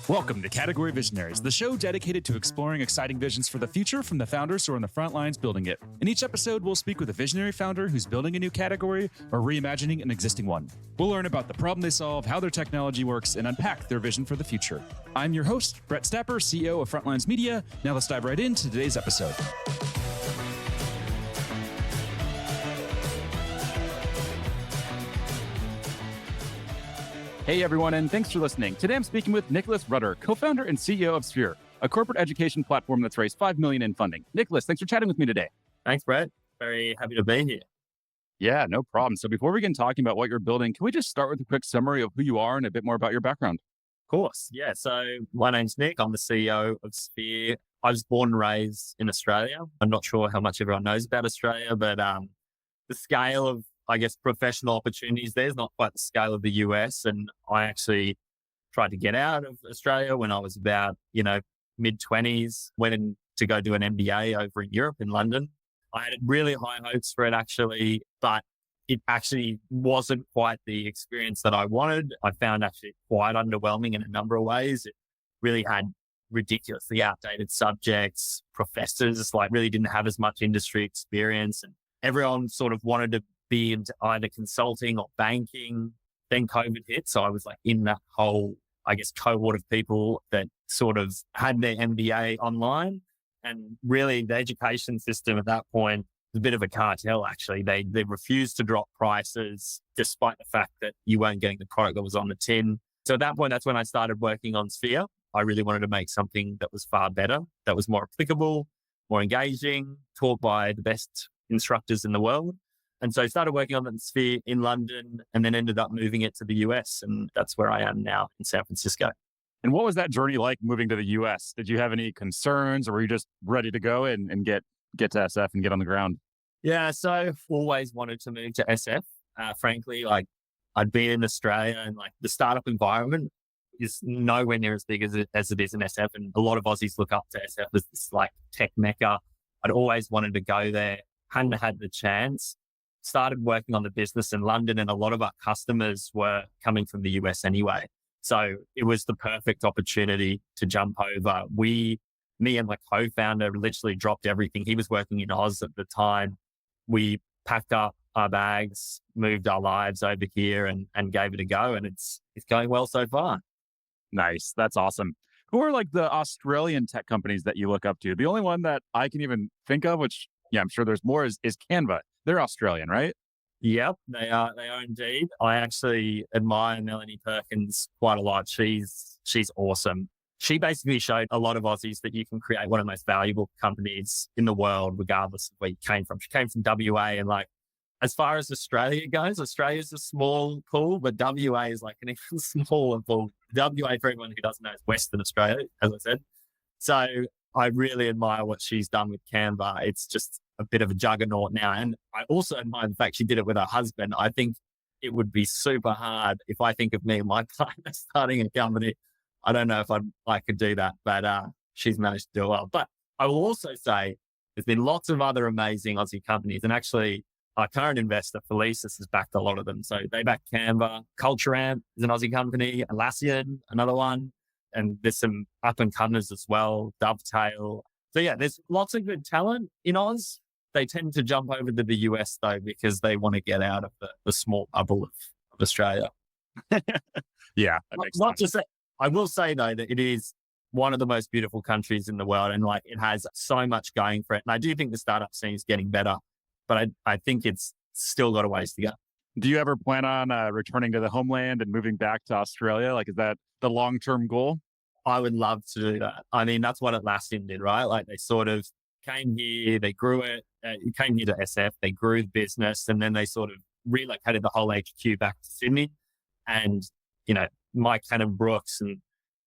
Welcome to Category Visionaries, the show dedicated to exploring exciting visions for the future from the founders who are on the front lines building it. In each episode, we'll speak with a visionary founder who's building a new category or reimagining an existing one. We'll learn about the problem they solve, how their technology works, and unpack their vision for the future. I'm your host, Brett Stapper, CEO of Frontlines Media. Now let's dive right into today's episode. Hey everyone, and thanks for listening. Today I'm speaking with Nicholas Rudder, co-founder and CEO of Sphere, a corporate education platform that's raised $5 million in funding. Nicholas, thanks for chatting with me today. Thanks, Brett. Very happy to be here. Yeah, no problem. So before we get talking about what you're building, can we just start with a quick summary of who you are and a bit more about your background? Of course. Yeah. So my name's Nick. I'm the CEO of Sphere. I was born and raised in Australia. I'm not sure how much everyone knows about Australia, but the scale of, I guess, professional opportunities there is not quite the scale of the US. And I actually tried to get out of Australia when I was about, mid-20s, went in to go do an MBA over in Europe, in London. I had really high hopes for it actually, but it actually wasn't quite the experience that I wanted. I found actually quite underwhelming in a number of ways. It really had ridiculously outdated subjects. Professors really didn't have as much industry experience, and everyone sort of wanted to be into either consulting or banking. Then COVID hit. So I was in that whole, cohort of people that sort of had their MBA online. And really the education system at that point was a bit of a cartel, actually. They refused to drop prices despite the fact that you weren't getting the product that was on the tin. So at that point, that's when I started working on Sphere. I really wanted to make something that was far better, that was more applicable, more engaging, taught by the best instructors in the world. And so I started working on the Sphere in London and then ended up moving it to the US. And that's where I am now in San Francisco. And what was that journey like moving to the US? Did you have any concerns or were you just ready to go and get to SF and get on the ground? Yeah, so I've always wanted to move to SF. Frankly, I'd been in Australia and the startup environment is nowhere near as big as it is in SF. And a lot of Aussies look up to SF as this tech Mecca. I'd always wanted to go there, hadn't had the chance. Started working on the business in London and a lot of our customers were coming from the US anyway. So it was the perfect opportunity to jump over. Me and my co-founder literally dropped everything. He was working in Oz at the time. We packed up our bags, moved our lives over here and gave it a go. And it's going well so far. Nice. That's awesome. Who are the Australian tech companies that you look up to? The only one that I can even think of, which I'm sure there's more, is Canva. They're Australian, right? Yep, they are indeed. I actually admire Melanie Perkins quite a lot. She's awesome. She basically showed a lot of Aussies that you can create one of the most valuable companies in the world, regardless of where you came from. She came from WA and as far as Australia goes, Australia's a small pool, but WA is an even smaller pool. WA, for everyone who doesn't know, is Western Australia, as I said. So I really admire what she's done with Canva. It's just a bit of a juggernaut now. And I also admire the fact she did it with her husband. I think it would be super hard if I think of me and my partner starting a company. I don't know if I could do that, but she's managed to do it well. But I will also say there's been lots of other amazing Aussie companies. And actually, our current investor, Felicis, has backed a lot of them. So they backed Canva. Culture Amp is an Aussie company. Atlassian, another one. And there's some up and comers as well, Dovetail. So yeah, there's lots of good talent in Oz. They tend to jump over to the US though, because they want to get out of the small bubble of Australia. Yeah, that makes sense. To say, I will say though that it is one of the most beautiful countries in the world, and it has so much going for it. And I do think the startup scene is getting better, but I think it's still got a ways to go. Do you ever plan on returning to the homeland and moving back to Australia? Is that the long-term goal? I would love to do that. I mean, that's what Atlassian did, right? They sort of came here, they grew it, came here to SF, they grew the business, and then they sort of relocated the whole HQ back to Sydney. And, Mike Cannon Brooks and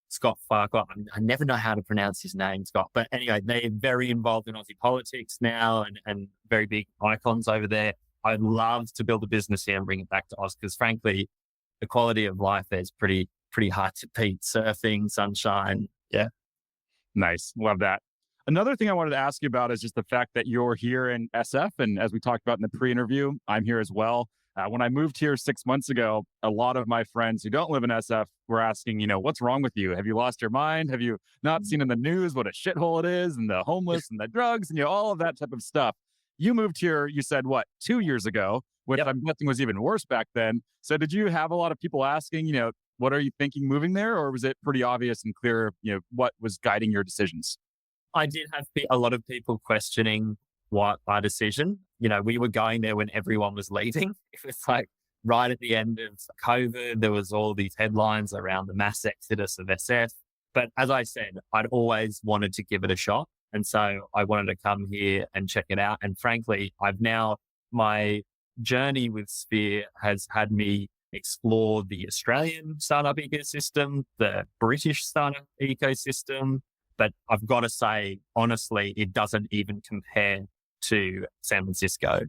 Scott Farquhar, I never know how to pronounce his name, Scott. But anyway, they're very involved in Aussie politics now and very big icons over there. I'd love to build a business here and bring it back to Oz because frankly, the quality of life there is pretty hard to beat. Surfing, sunshine. Yeah. Nice. Love that. Another thing I wanted to ask you about is just the fact that you're here in SF. And as we talked about in the pre-interview, I'm here as well. When I moved here 6 months ago, a lot of my friends who don't live in SF were asking, what's wrong with you? Have you lost your mind? Have you not seen in the news what a shithole it is, and the homeless and the drugs and all of that type of stuff? You moved here, you said, what, 2 years ago, which Yep. I'm guessing was even worse back then. So did you have a lot of people asking, what are you thinking moving there? Or was it pretty obvious and clear, what was guiding your decisions? I did have a lot of people questioning what our decision. We were going there when everyone was leaving. It was like right at the end of COVID, there was all these headlines around the mass exodus of SF. But as I said, I'd always wanted to give it a shot. And so I wanted to come here and check it out. And frankly, my journey with Sphere has had me explore the Australian startup ecosystem, the British startup ecosystem. But I've got to say, honestly, it doesn't even compare to San Francisco.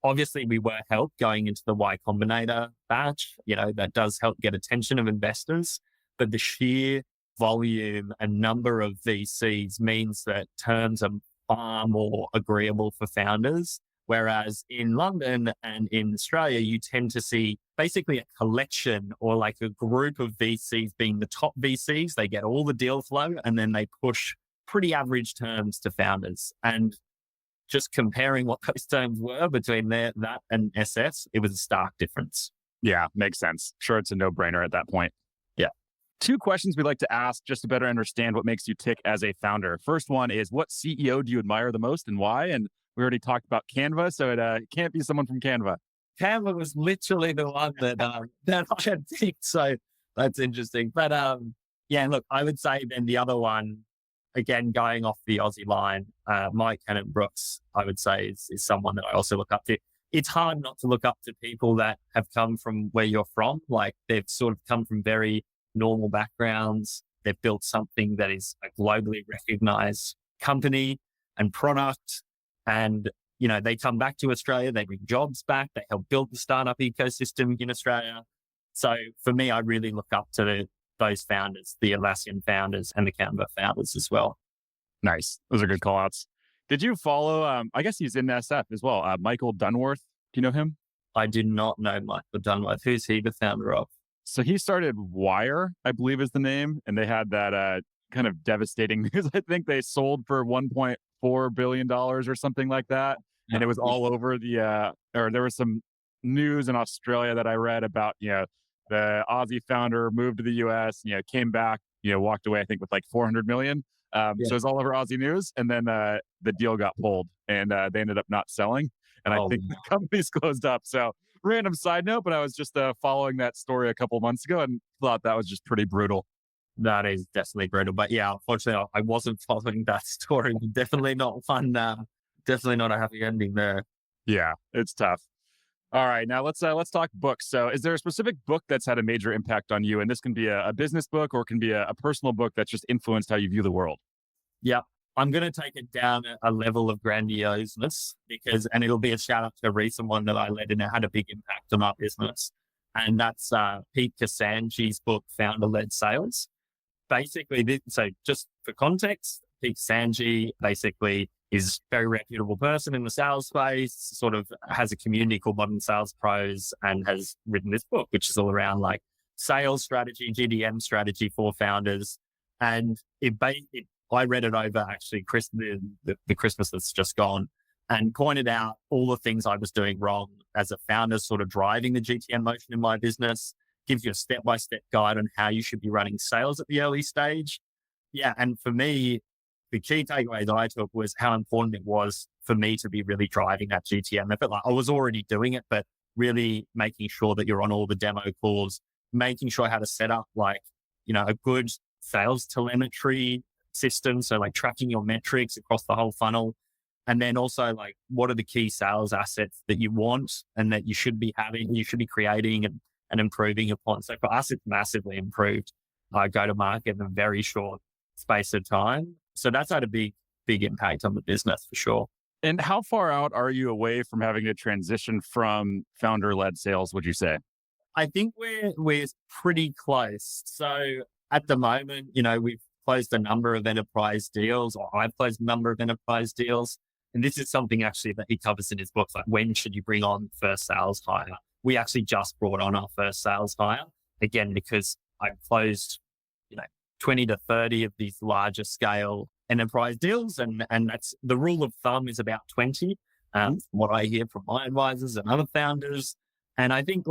Obviously, we were helped going into the Y Combinator batch. That does help get attention of investors. But the sheer volume and number of VCs means that terms are far more agreeable for founders. Whereas in London and in Australia, you tend to see basically a collection or like a group of VCs being the top VCs. They get all the deal flow and then they push pretty average terms to founders. And just comparing what those terms were between that and SS, it was a stark difference. Yeah, makes sense. Sure, it's a no-brainer at that point. Yeah. 2 questions we like to ask just to better understand what makes you tick as a founder. First one is, what CEO do you admire the most and why? And we already talked about Canva, so it can't be someone from Canva. Canva was literally the one that I had picked, so that's interesting. But yeah, look, I would say then the other one, again, going off the Aussie line, Mike Cannon-Brooks, I would say is someone that I also look up to. It's hard not to look up to people that have come from where you're from. Like they've sort of come from very normal backgrounds. They've built something that is a globally recognized company and product. And, they come back to Australia, they bring jobs back, they help build the startup ecosystem in Australia. So for me, I really look up to those founders, the Atlassian founders and the Canva founders as well. Nice. Those are good call outs. Did you follow, I guess he's in SF as well, Michael Dunworth? Do you know him? I do not know Michael Dunworth. Who's he the founder of? So he started Wire, I believe is the name. And they had that kind of devastating news. I think they sold for $1.4 billion or something like that. And it was all over or there was some news in Australia that I read about, the Aussie founder moved to the US, came back, walked away, I think with like 400 million. So it was all over Aussie news. And then the deal got pulled and they ended up not selling. And I think the company's closed up. So random side note, but I was just following that story a couple months ago and thought that was just pretty brutal. That is definitely brutal. But yeah, unfortunately, I wasn't following that story. Definitely not fun. Definitely not a happy ending there. Yeah, it's tough. All right, now let's talk books. So is there a specific book that's had a major impact on you? And this can be a business book or it can be a personal book that's just influenced how you view the world. Yeah, I'm going to take it down a level of grandioseness and it'll be a shout out to a recent one that I led and it had a big impact on our business. And that's Pete Kasanji's book, Founder-Led Sales. Basically, so just for context, Pete Kasanji basically is a very reputable person in the sales space, sort of has a community called Modern Sales Pros and has written this book, which is all around like sales strategy, GDM strategy for founders. And I read it over actually the Christmas that's just gone and pointed out all the things I was doing wrong as a founder, sort of driving the GTM motion in my business, gives you a step-by-step guide on how you should be running sales at the early stage. Yeah. And for me, the key takeaway that I took was how important it was for me to be really driving that GTM. I felt like I was already doing it, but really making sure that you're on all the demo calls, making sure how to set up a good sales telemetry system. So like tracking your metrics across the whole funnel. And then also like, what are the key sales assets that you want and that you should be having, you should be creating and improving upon. So for us, it's massively improved go to market in a very short space of time. So that's had a big impact on the business for sure. And how far out are you away from having to transition from founder-led sales, would you say? I think we're pretty close. So at the moment, we've closed a number of enterprise deals, or I've closed a number of enterprise deals. And this is something actually that he covers in his book, like when should you bring on first sales hire? we actually just brought on our first sales hire, again, because I closed, 20 to 30 of these larger scale enterprise deals. And that's the rule of thumb is about 20, from what I hear from my advisors and other founders. And I think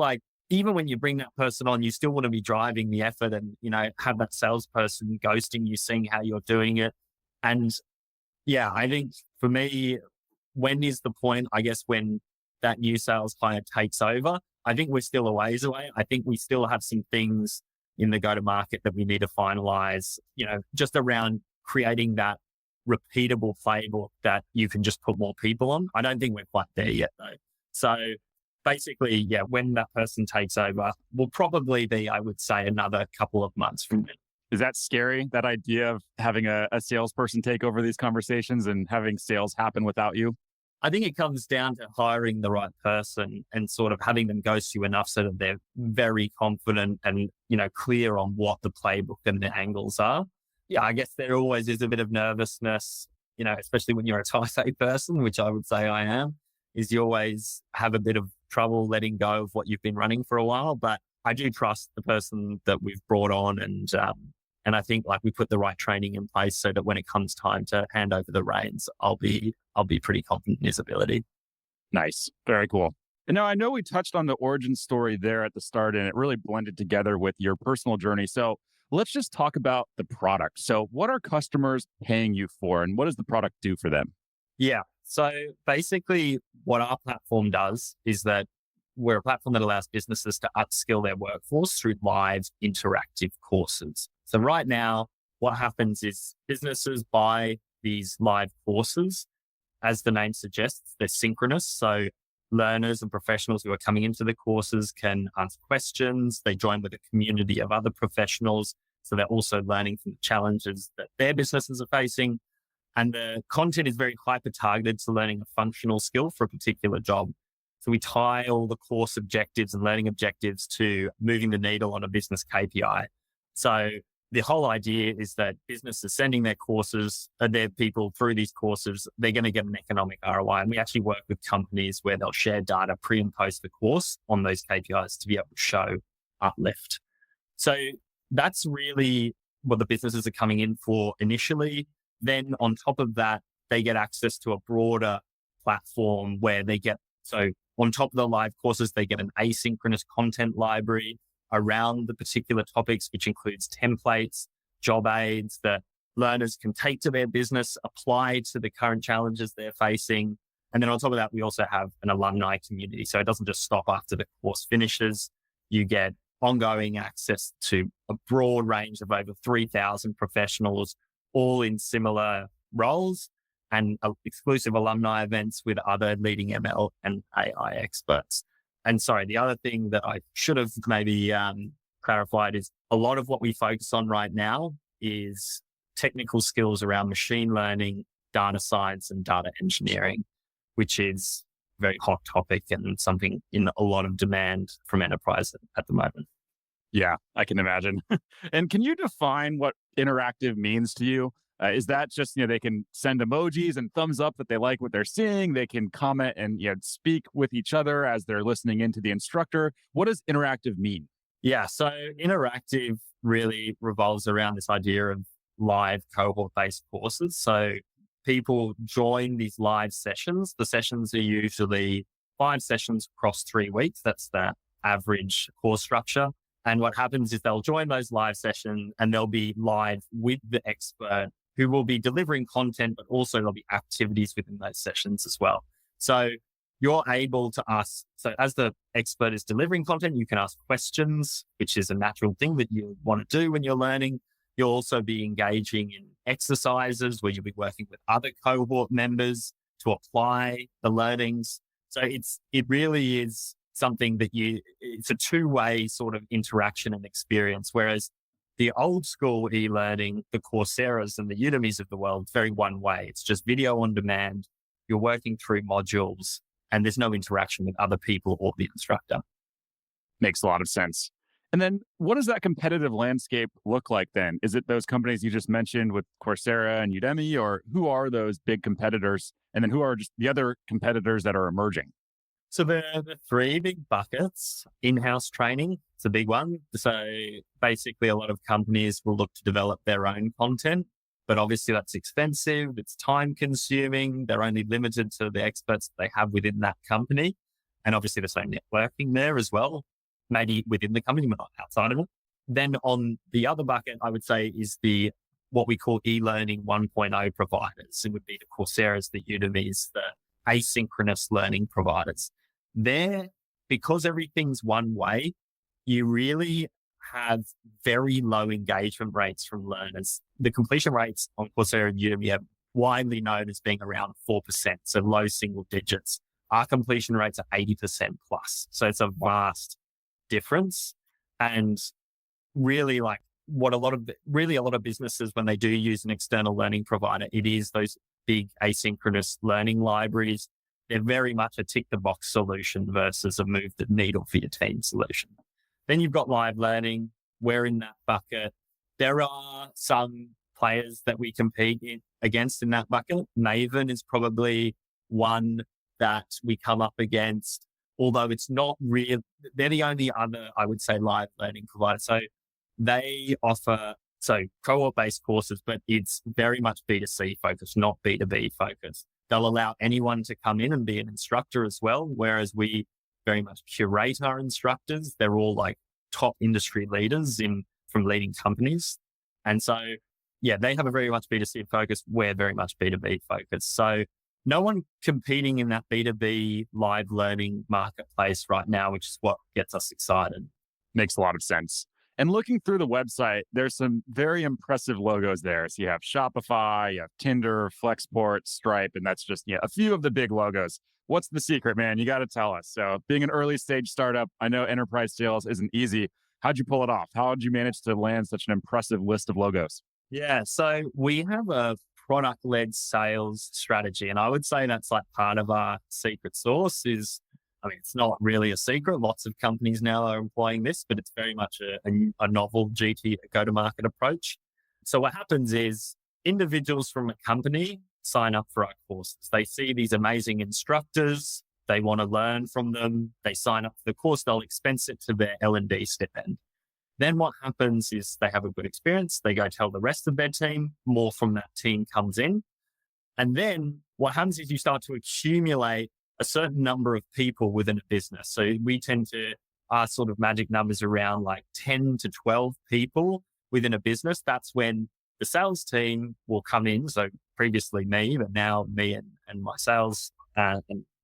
even when you bring that person on, you still want to be driving the effort and, have that salesperson ghosting you, seeing how you're doing it. And yeah, I think for me, when is the point, I guess, when that new sales hire takes over? I think we're still a ways away. I think we still have some things in the go-to-market that we need to finalize, just around creating that repeatable playbook that you can just put more people on. I don't think we're quite there yet, though. So basically, yeah, when that person takes over, will probably be, I would say, another couple of months from now. Is that scary, that idea of having a salesperson take over these conversations and having sales happen without you? I think it comes down to hiring the right person and sort of having them ghost you enough so that they're very confident and, clear on what the playbook and the angles are. Yeah, I guess there always is a bit of nervousness, especially when you're a type A person, which I would say I am, is you always have a bit of trouble letting go of what you've been running for a while. But I do trust the person that we've brought on, and I think we put the right training in place so that when it comes time to hand over the reins, I'll be pretty confident in his ability. Nice. Very cool. And now I know we touched on the origin story there at the start, and it really blended together with your personal journey. So let's just talk about the product. So what are customers paying you for, and what does the product do for them? Yeah. So basically what our platform does is that we're a platform that allows businesses to upskill their workforce through live interactive courses. So right now, what happens is businesses buy these live courses. As the name suggests, they're synchronous. So learners and professionals who are coming into the courses can ask questions. They join with a community of other professionals. So they're also learning from the challenges that their businesses are facing. And the content is very hyper targeted to learning a functional skill for a particular job. So we tie all the course objectives and learning objectives to moving the needle on a business KPI. So the whole idea is that businesses sending their courses, their people through these courses, they're going to get an economic ROI. And we actually work with companies where they'll share data pre and post the course on those KPIs to be able to show uplift. So that's really what the businesses are coming in for initially. Then on top of that, they get access to a broader platform where so on top of the live courses, they get an asynchronous content library around the particular topics, which includes templates, job aids that learners can take to their business, apply to the current challenges they're facing. And then on top of that, we also have an alumni community. So it doesn't just stop after the course finishes. You get ongoing access to a broad range of over 3,000 professionals, all in similar roles, and exclusive alumni events with other leading ML and AI experts. And sorry, the other thing that I should have maybe clarified is a lot of what we focus on right now is technical skills around machine learning, data science, and data engineering, which is a very hot topic and something in a lot of demand from enterprise at the moment. Yeah, I can imagine. And can you define what interactive means to you? Is that just, they can send emojis and thumbs up that they like what they're seeing? They can comment and speak with each other as they're listening into the instructor. What does interactive mean? Yeah, so interactive really revolves around this idea of live cohort-based courses. So people join these live sessions. The sessions are usually 5 sessions across 3 weeks. That's the average course structure. And what happens is they'll join those live sessions and they'll be live with the expert who will be delivering content, but also there'll be activities within those sessions as well. So you're able to ask, so as the expert is delivering content, you can ask questions, which is a natural thing that you want to do when you're learning. You'll also be engaging in exercises where you'll be working with other cohort members to apply the learnings. So it really is something that it's a two-way sort of interaction and experience. Whereas the old school e-learning, the Coursera's and the Udemy's of the world, it's very one way. It's just video on demand. You're working through modules and there's no interaction with other people or the instructor. Makes a lot of sense. And then what does that competitive landscape look like then? Is it those companies you just mentioned with Coursera and Udemy, or who are those big competitors? And then who are just the other competitors that are emerging? So the three big buckets: in-house training, it's a big one. So basically a lot of companies will look to develop their own content, but obviously that's expensive. It's time consuming. They're only limited to the experts that they have within that company. And obviously there's no networking there as well, maybe within the company, but not outside of it. Then on the other bucket, I would say is what we call e-learning 1.0 providers. It would be the Coursera's, the Udemy's, the asynchronous learning providers. There, because everything's one way, you really have very low engagement rates from learners. The completion rates on Coursera and Udemy are widely known as being around 4%, so low single digits. Our completion rates are 80% plus. So it's a vast difference. And really what a lot of businesses, when they do use an external learning provider, it is those big asynchronous learning libraries. They're very much a tick the box solution versus a move the needle for your team solution. Then you've got live learning. We're in that bucket. There are some players that we compete against in that bucket. Maven is probably one that we come up against, although it's not real. They're the only other, I would say, live learning provider. So they offer cohort-based courses, but it's very much B2C focused, not B2B focused. They'll allow anyone to come in and be an instructor as well, whereas we very much curate our instructors. They're all like top industry leaders from leading companies. And so, yeah, they have a very much B2C focus. We're very much B2B focused. So no one competing in that B2B live learning marketplace right now, which is what gets us excited. Makes a lot of sense. And looking through the website, there's some very impressive logos there. So you have Shopify, you have Tinder, Flexport, Stripe, and that's just a few of the big logos. What's the secret, man? You got to tell us. So being an early stage startup, I know enterprise sales isn't easy. How'd you pull it off? How'd you manage to land such an impressive list of logos? Yeah, so we have a product-led sales strategy, and I would say that's like part of our secret sauce it's not really a secret. Lots of companies now are employing this, but it's very much a novel GT go-to-market approach. So what happens is individuals from a company sign up for our courses. They see these amazing instructors. They want to learn from them. They sign up for the course. They'll expense it to their L&D stipend. Then what happens is they have a good experience. They go tell the rest of their team. More from that team comes in. And then what happens is you start to accumulate a certain number of people within a business. So we tend to, our sort of magic numbers around like 10 to 12 people within a business. That's when the sales team will come in. So previously me, but now me and my sales and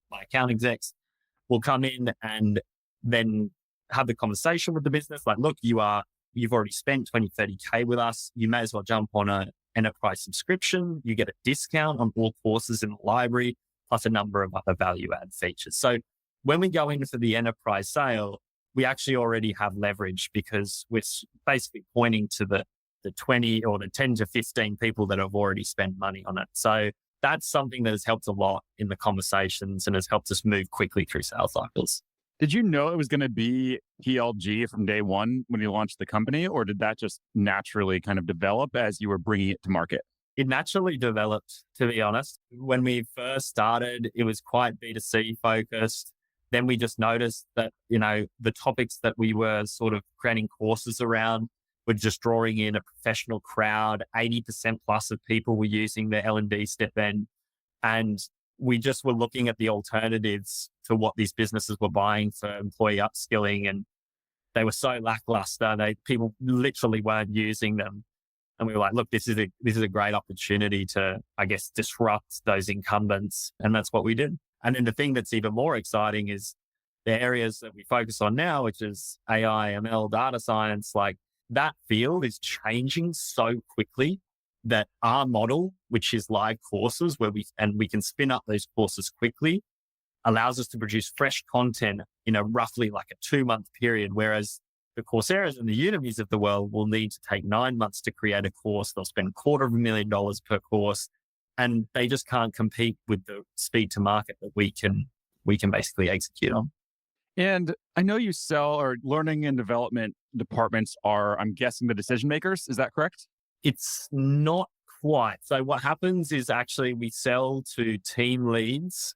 my account execs will come in and then have the conversation with the business. Like, look, you've already spent 20, 30K with us. You may as well jump on an enterprise subscription. You get a discount on all courses in the library, plus a number of other value add features. So when we go in for the enterprise sale, we actually already have leverage because we're basically pointing to the 20 or the 10 to 15 people that have already spent money on it. So that's something that has helped a lot in the conversations and has helped us move quickly through sales cycles. Did you know it was going to be PLG from day one when you launched the company, or did that just naturally kind of develop as you were bringing it to market? It naturally developed, to be honest. When we first started, it was quite B2C focused. Then we just noticed that, the topics that we were sort of creating courses around were just drawing in a professional crowd. 80% plus of people were using their L&D stipend. And we just were looking at the alternatives to what these businesses were buying for employee upskilling. And they were so lackluster. People literally weren't using them. And we were like, look, this is a great opportunity to, I guess, disrupt those incumbents. And that's what we did. And then the thing that's even more exciting is the areas that we focus on now, which is AI, ML, data science. Like, that field is changing so quickly that our model, which is live courses where we can spin up those courses quickly, allows us to produce fresh content in a roughly like a 2-month period. Whereas the Coursera's and the Udemy's of the world will need to take 9 months to create a course. They'll spend $250,000 per course, and they just can't compete with the speed to market that we can basically execute on. And I know you sell, or learning and development departments are, I'm guessing, the decision makers. Is that correct? It's not quite. So what happens is actually we sell to team leads.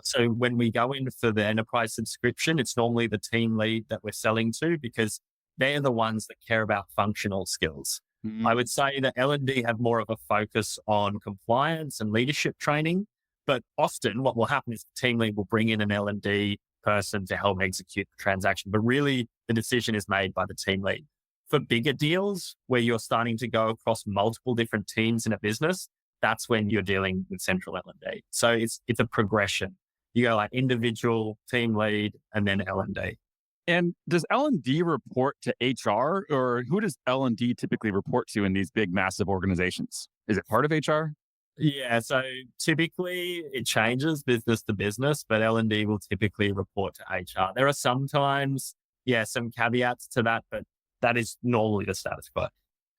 So when we go in for the enterprise subscription, it's normally the team lead that we're selling to because they're the ones that care about functional skills. I would say that L&D have more of a focus on compliance and leadership training, but often what will happen is the team lead will bring in an L&D person to help execute the transaction, but really the decision is made by the team lead. For bigger deals where you're starting to go across multiple different teams in a business, that's when you're dealing with central L&D. So it's a progression. You go like individual, team lead, and then L&D. And does L&D report to HR, or who does L&D typically report to in these big, massive organizations? Is it part of HR? Yeah, so typically it changes business to business, but L&D will typically report to HR. There are sometimes, some caveats to that, but that is normally the status quo.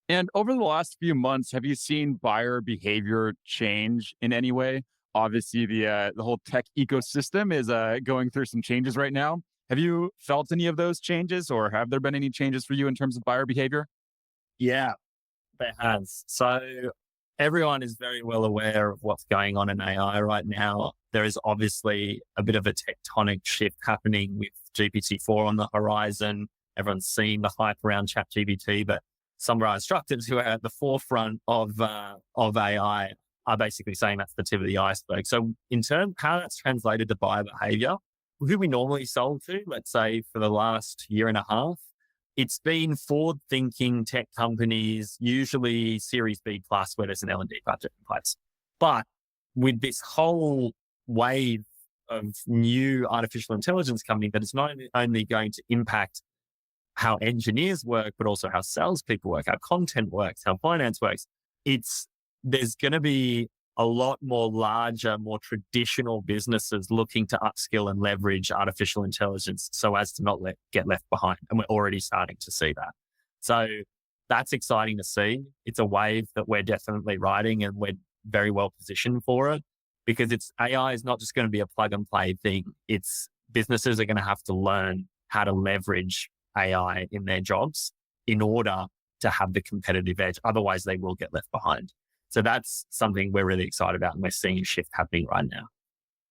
And over the last few months, have you seen buyer behavior change in any way? Obviously, the whole tech ecosystem is going through some changes right now. Have you felt any of those changes, or have there been any changes for you in terms of buyer behavior? Yeah, there has. So everyone is very well aware of what's going on in AI right now. There is obviously a bit of a tectonic shift happening with GPT-4 on the horizon. Everyone's seen the hype around ChatGPT, but some of our instructors who are at the forefront of AI are basically saying that's the tip of the iceberg. So in terms of how that's translated to buyer behavior, who we normally sold to, let's say for the last year and a half, it's been forward-thinking tech companies, usually Series B plus, where there's an L&D budget in place. But with this whole wave of new artificial intelligence coming, that is not only going to impact how engineers work, but also how salespeople work, how content works, how finance works. There's going to be a lot more larger, more traditional businesses looking to upskill and leverage artificial intelligence so as to not get left behind. And we're already starting to see that. So that's exciting to see. It's a wave that we're definitely riding, and we're very well positioned for it because AI is not just going to be a plug and play thing. Businesses are going to have to learn how to leverage AI in their jobs in order to have the competitive edge. Otherwise, they will get left behind. So that's something we're really excited about, and we're seeing a shift happening right now.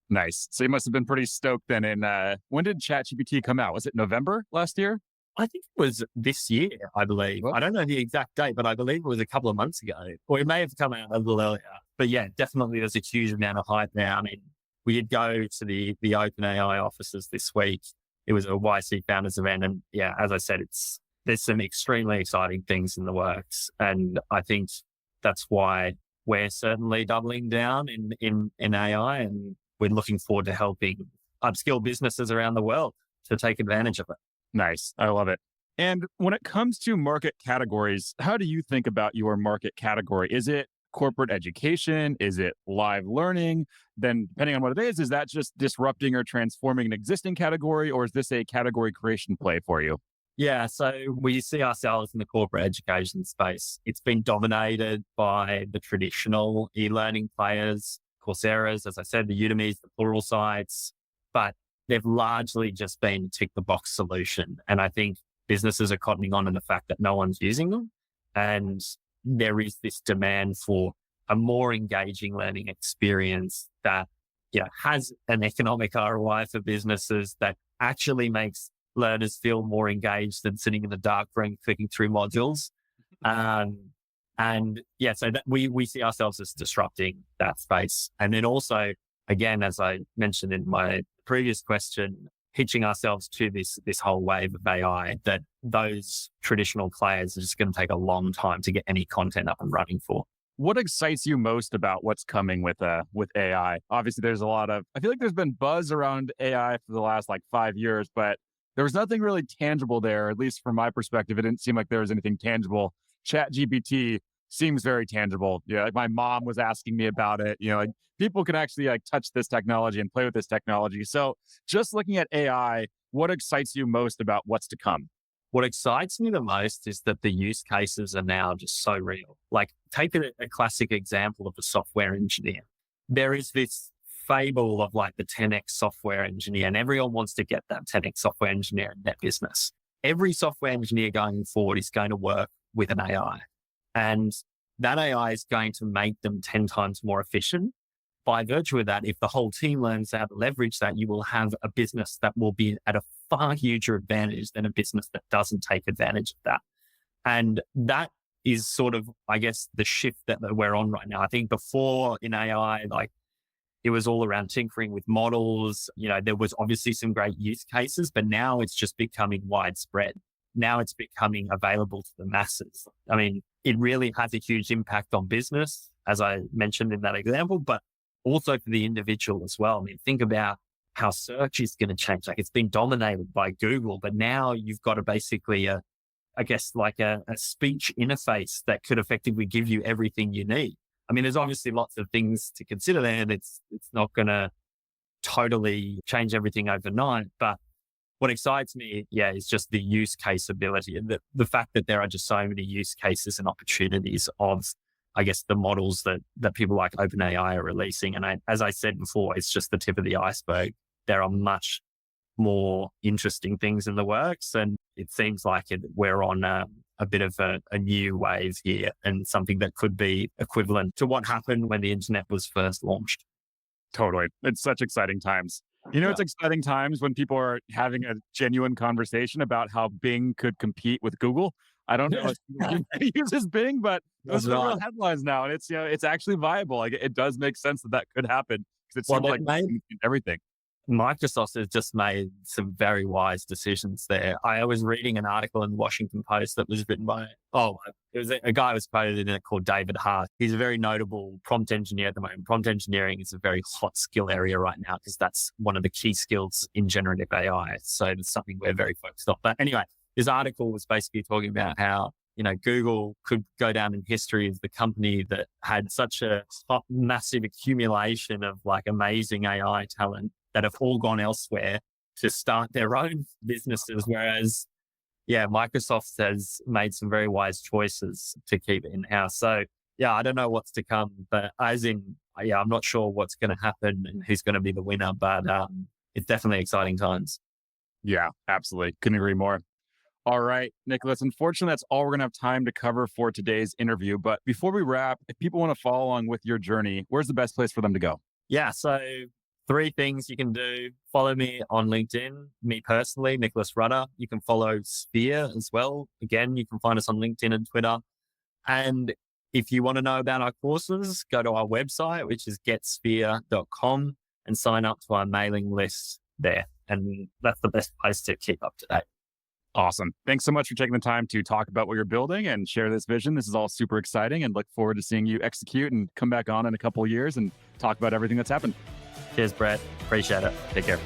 Nice. So you must have been pretty stoked then. When did ChatGPT come out? Was it November last year? I think it was this year, I believe. What? I don't know the exact date, but I believe it was a couple of months ago, or it may have come out a little earlier. But yeah, definitely there's a huge amount of hype now. I mean, we did go to the OpenAI offices this week. It was a YC founders event. And yeah, as I said, there's some extremely exciting things in the works. And I think that's why we're certainly doubling down in AI, and we're looking forward to helping upskill businesses around the world to take advantage of it. Nice. I love it. And when it comes to market categories, how do you think about your market category? Is it corporate education? Is it live learning? Then depending on what it is that just disrupting or transforming an existing category, or is this a category creation play for you? Yeah, so we see ourselves in the corporate education space. It's been dominated by the traditional e-learning players, Coursera's, as I said, the Udemy's, the plural sites, but they've largely just been a tick the box solution. And I think businesses are cottoning on to the fact that no one's using them. And there is this demand for a more engaging learning experience that has an economic ROI for businesses, that actually makes learners feel more engaged than sitting in the dark room clicking through modules. So that we see ourselves as disrupting that space. And then also, again, as I mentioned in my previous question, hitching ourselves to this whole wave of AI that those traditional players are just going to take a long time to get any content up and running for. What excites you most about what's coming with AI? Obviously, I feel like there's been buzz around AI for the last 5 years, but there was nothing really tangible there, at least from my perspective. It didn't seem like there was anything tangible. ChatGPT seems very tangible. Yeah, my mom was asking me about it. People can actually touch this technology and play with this technology. So just looking at AI, what excites you most about what's to come? What excites me the most is that the use cases are now just so real. Take a classic example of a software engineer. There is this fable of the 10x software engineer, and everyone wants to get that 10x software engineer in their business. Every software engineer going forward is going to work with an AI. And that AI is going to make them 10 times more efficient. By virtue of that, if the whole team learns how to leverage that, you will have a business that will be at a far huger advantage than a business that doesn't take advantage of that. And that is sort of, I guess, the shift that we're on right now. I think before in AI, like it was all around tinkering with models. There was obviously some great use cases, but now it's just becoming widespread. Now it's becoming available to the masses. I mean, it really has a huge impact on business, as I mentioned in that example, but also for the individual as well. I mean, think about how search is going to change. Like it's been dominated by Google, but now you've got basically a speech interface that could effectively give you everything you need. I mean, there's obviously lots of things to consider there, and it's not going to totally change everything overnight. But what excites me, is just the use case ability and the fact that there are just so many use cases and opportunities of, I guess, the models that people like OpenAI are releasing. And as I said before, it's just the tip of the iceberg. There are much more interesting things in the works, and it seems like we're on a bit of a new wave here, and something that could be equivalent to what happened when the internet was first launched. Totally. It's such exciting times. It's exciting times when people are having a genuine conversation about how Bing could compete with Google. I don't know if uses Bing, but those are real headlines now. And it's actually viable. Like it does make sense that could happen because it seems like everything. Microsoft has just made some very wise decisions there. I was reading an article in the Washington Post that was written by, it was a guy who was quoted in it called David Hart. He's a very notable prompt engineer at the moment. Prompt engineering is a very hot skill area right now because that's one of the key skills in generative AI. So it's something we're very focused on. But anyway, this article was basically talking about how, Google could go down in history as the company that had such a massive accumulation of like amazing AI talent that have all gone elsewhere to start their own businesses. Whereas, Microsoft has made some very wise choices to keep it in-house. So, I don't know what's to come, but I'm not sure what's going to happen and who's going to be the winner, but it's definitely exciting times. Yeah, absolutely. Couldn't agree more. All right, Nicholas, unfortunately, that's all we're going to have time to cover for today's interview. But before we wrap, if people want to follow along with your journey, where's the best place for them to go? Yeah, so 3 things you can do. Follow me on LinkedIn, me personally, Nicholas Rudder. You can follow Sphere as well. Again, you can find us on LinkedIn and Twitter. And if you want to know about our courses, go to our website, which is getsphere.com, and sign up to our mailing list there. And that's the best place to keep up to date. Awesome. Thanks so much for taking the time to talk about what you're building and share this vision. This is all super exciting, and look forward to seeing you execute and come back on in a couple of years and talk about everything that's happened. Cheers, Brett. Appreciate it. Take care.